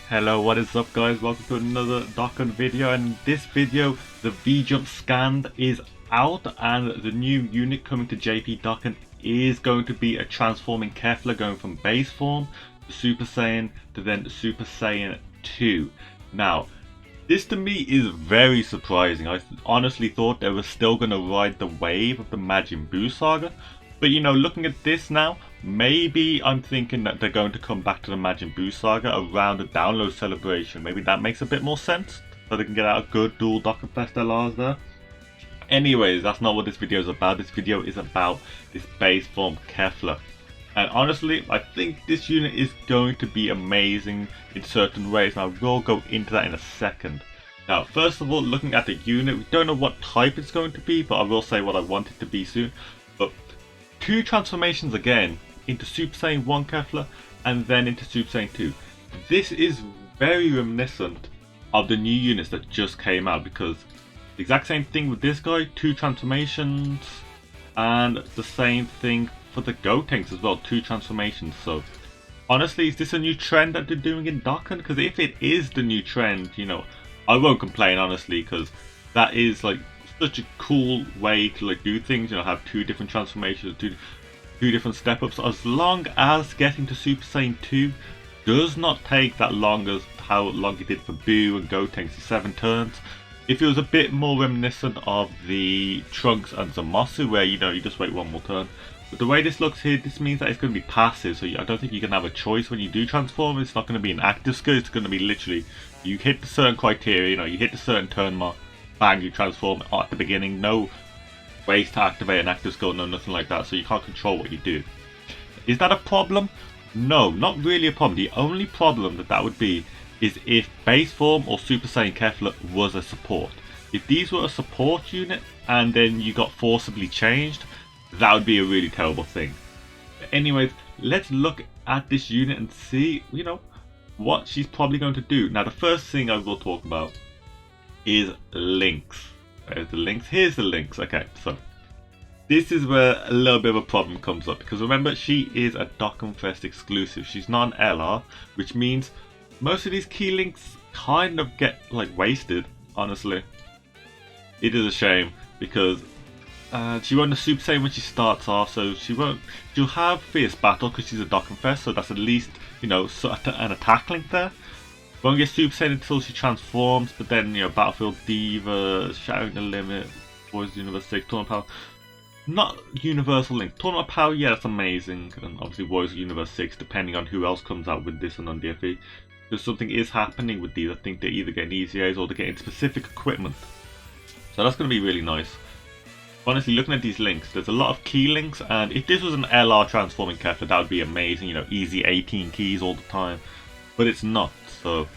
Hello, what is up guys? Welcome to another Dokkan video, and in this video the VJump scan is out and the new unit coming to JP Dokkan is going to be a transforming KEFLA going from base form to Super Saiyan to then Super Saiyan 2. Now, this to me is very surprising. I honestly thought they were still going to ride the wave of the Majin Buu saga. But you know, looking at this now, maybe I'm thinking that they're going to come back to the Majin Buu saga around the download celebration. Maybe that makes a bit more sense, so they can get out a good dual Dokkan Fest LRs there. Anyways, that's not what this video is about. This video is about this base form KEFLA. And honestly, I think this unit is going to be amazing in certain ways, and I will go into that in a second. Now, first of all, looking at the unit, we don't know what type it's going to be, but I will say what I want it to be soon. But two transformations again into Super Saiyan 1 KEFLA and then into Super Saiyan 2. This is very reminiscent of the new units that just came out, because the exact same thing with this guy, two transformations, and the same thing for the Gotenks as well, two transformations. So honestly, is this a new trend that they're doing in Dokkan? Because if it is the new trend, you know, I won't complain honestly, because that is like such a cool way to like do things, you know, have two different transformations, two different step ups, as long as getting to Super Saiyan 2 does not take that long as how long it did for Buu and Gotenks, 7 turns. If it was a bit more reminiscent of the Trunks and Zamasu, where you know you just wait one more turn. But the way this looks here, this means that it's going to be passive, so I don't think you can have a choice when you do transform. It's not going to be an active skill, it's going to be literally, you hit the certain criteria, you know, you hit the certain turn mark, bang, you transform at the beginning. No ways to activate an active skill, no nothing like that, so you can't control what you do. Is that a problem? No, not really a problem. The only problem that would be is if base form or Super Saiyan KEFLA was a support. If these were a support unit and then you got forcibly changed, that would be a really terrible thing. But anyways, let's look at this unit and see, you know, what she's probably going to do. Now, the first thing I will talk about is links. There's the links. Here's the links. Okay, so this is where a little bit of a problem comes up, because remember, she is a Dokkan Fest exclusive. She's not an LR, which means most of these key links kind of get like wasted, honestly. It is a shame, because she won't have Super Saiyan when she starts off, so she'll have Fierce Battle because she's a Dokkan Fest, so that's at least, you know, an attack link there. Won't get Super Saiyan until she transforms, but then, you know, Battlefield Diva, Shattering the Limit, Warriors Universe 6, Tournament Power. Not Universal Link. Tournament Power, yeah, that's amazing. And obviously Warriors Universe 6, depending on who else comes out with this and on DFE. Because something is happening with these. I think they're either getting EZAs or they're getting specific equipment. So that's going to be really nice. Honestly, looking at these links, there's a lot of key links, and if this was an LR transforming KEFLA, that would be amazing, you know, easy 18 keys all the time. But it's not, so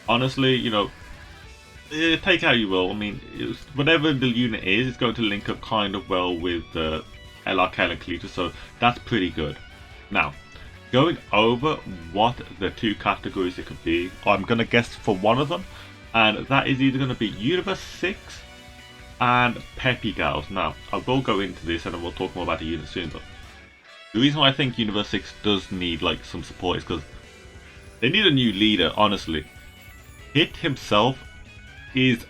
honestly, you know, take how you will. I mean, whatever the unit is, it's going to link up kind of well with the LR Kel and Kalita, so that's pretty good. Now, going over what the two categories it could be, I'm going to guess for one of them, and that is either going to be Universe 6 and Peppy Gals. Now, I will go into this and we'll talk more about the unit soon, but the reason why I think Universe 6 does need like some support is because they need a new leader, honestly. Hit himself is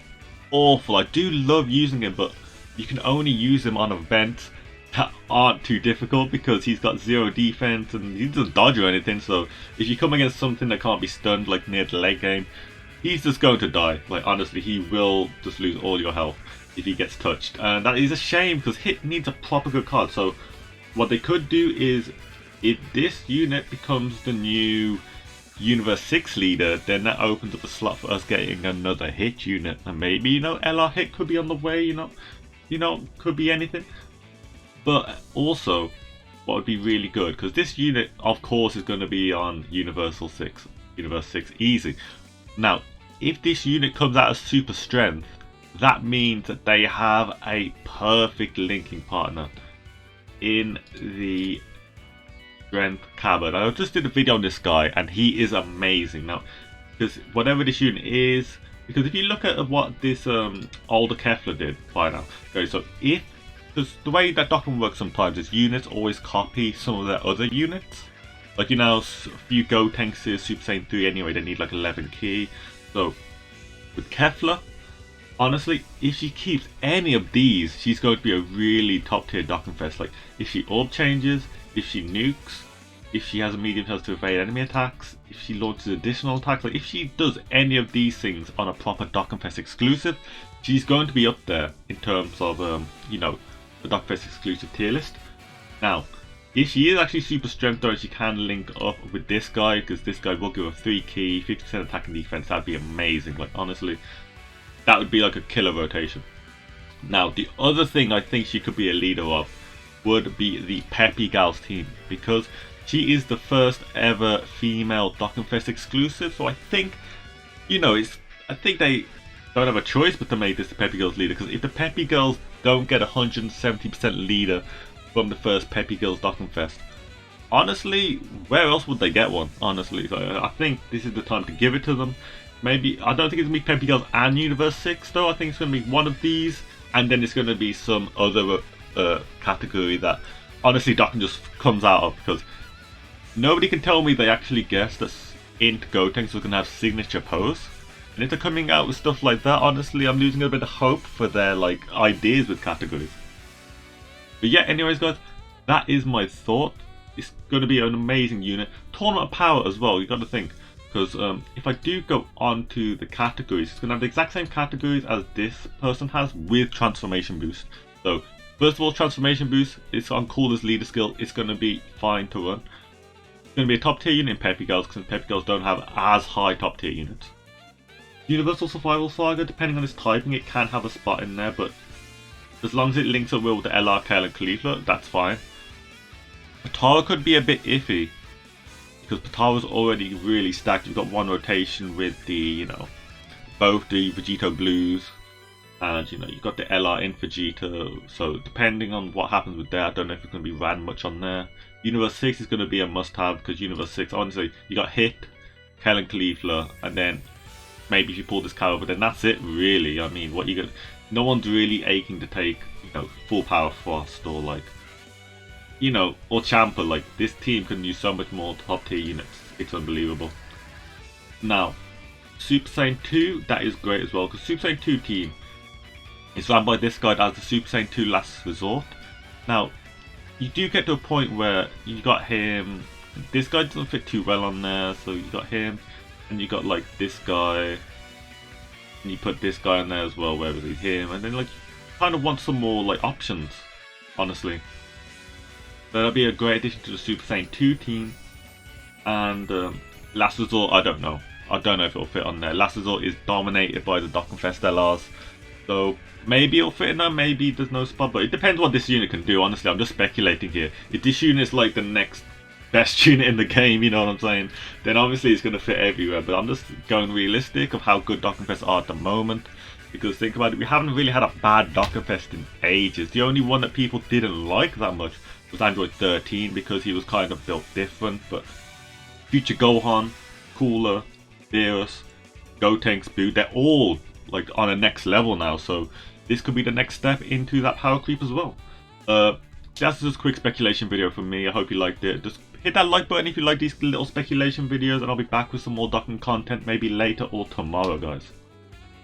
awful. I do love using him, but you can only use him on events that aren't too difficult, because he's got 0 defense and he doesn't dodge or anything, so if you come against something that can't be stunned like near the late game, he's just going to die. Like honestly, he will just lose all your health if he gets touched, and that is a shame because Hit needs a proper good card. So what they could do is, if this unit becomes the new Universe 6 leader, then that opens up a slot for us getting another Hit unit, and maybe, you know, LR Hit could be on the way, you know, could be anything. But also, what would be really good, because this unit of course is going to be on Universe 6 easy. Now, if this unit comes out as super strength, that means that they have a perfect linking partner in the Strength Cabin. I just did a video on this guy and he is amazing. Now, because whatever this unit is, because if you look at what this older KEFLA did by now, okay, so because the way that Dokkan works sometimes is units always copy some of their other units. Like, you know, a few Gotenks is Super Saiyan 3 anyway, they need like 11 ki. So, with KEFLA, honestly, if she keeps any of these, she's going to be a really top tier Dokkan. Like, if she orb changes, if she nukes, if she has a medium chance to evade enemy attacks, if she launches additional attacks, like if she does any of these things on a proper Dokkan exclusive, she's going to be up there in terms of, you know, the Dokkan exclusive tier list. Now, if she is actually super strength though, she can link up with this guy, because this guy will give her 3 ki, 50% attack and defense. That'd be amazing. Like, honestly, that would be like a killer rotation. Now, the other thing I think she could be a leader of would be the Peppy Gals team, because she is the first ever female Dokkan exclusive. So I think, you know, I think they don't have a choice but to make this the Peppy Girls leader, because if the Peppy Girls don't get 170% leader from the first Peppy Girls Dokkan, honestly, where else would they get one? Honestly, so I think this is the time to give it to them. Maybe, I don't think it's going to be Peppy Girls and Universe 6 though. I think it's going to be one of these, and then it's going to be some other category that honestly Dokkan just comes out of, because nobody can tell me they actually guessed that Int Gotenks was going to have signature pose. And if they're coming out with stuff like that, honestly, I'm losing a bit of hope for their like ideas with categories. But yeah, anyways guys, that is my thought. It's going to be an amazing unit. Tournament power as well, you got to think. Because if I do go on to the categories, it's going to have the exact same categories as this person has with transformation boost. So first of all, transformation boost, it's on Coolest leader skill, it's going to be fine to run. It's going to be a top tier unit in Peppy Girls, because Peppy Girls don't have as high top tier units. Universal Survival Saga, depending on its typing, it can have a spot in there, but as long as it links up well with the LR, KEFLA and KEFLA, that's fine. Potara could be a bit iffy, because Potara's already really stacked. You've got one rotation with the, you know, both the Vegito Blues, and you know, you've got the LR in Vegeta, so depending on what happens with that, I don't know if it's going to be ran much on there. Universe 6 is going to be a must-have, because Universe 6, honestly, you got Hit, KEFLA and KEFLA, and then maybe if you pull this card over, then that's it really. I mean, what you got? No one's really aching to take, you know, full power Frost or like, you know, or Champa. Like, this team can use so much more top tier units. It's unbelievable. Now, Super Saiyan 2, that is great as well, because Super Saiyan 2 team is run by this guy as the Super Saiyan 2 Last Resort. Now, you do get to a point where you got him. This guy doesn't fit too well on there, so you got him, and you got like this guy. And you put this guy in there as well, wherever he's him, and then like you kind of want some more like options, honestly. So that'll be a great addition to the Super Saiyan 2 team. And Last Resort, I don't know if it'll fit on there. Last Resort is dominated by the Dokkan LRs, so maybe it'll fit in there, maybe there's no spot, but it depends what this unit can do. Honestly, I'm just speculating here. If this unit is like the next best unit in the game, you know what I'm saying, then obviously it's going to fit everywhere. But I'm just going realistic of how good Dokkan are at the moment, because think about it, we haven't really had a bad Dokkan in ages. The only one that people didn't like that much was Android 13, because he was kind of built different. But Future Gohan, Cooler, Beerus, Gotenks, Boo, they're all like on a next level now, so this could be the next step into that power creep as well. That's just a quick speculation video from me. I hope you liked it. Just hit that like button if you like these little speculation videos, and I'll be back with some more Dokkan content maybe later or tomorrow, guys.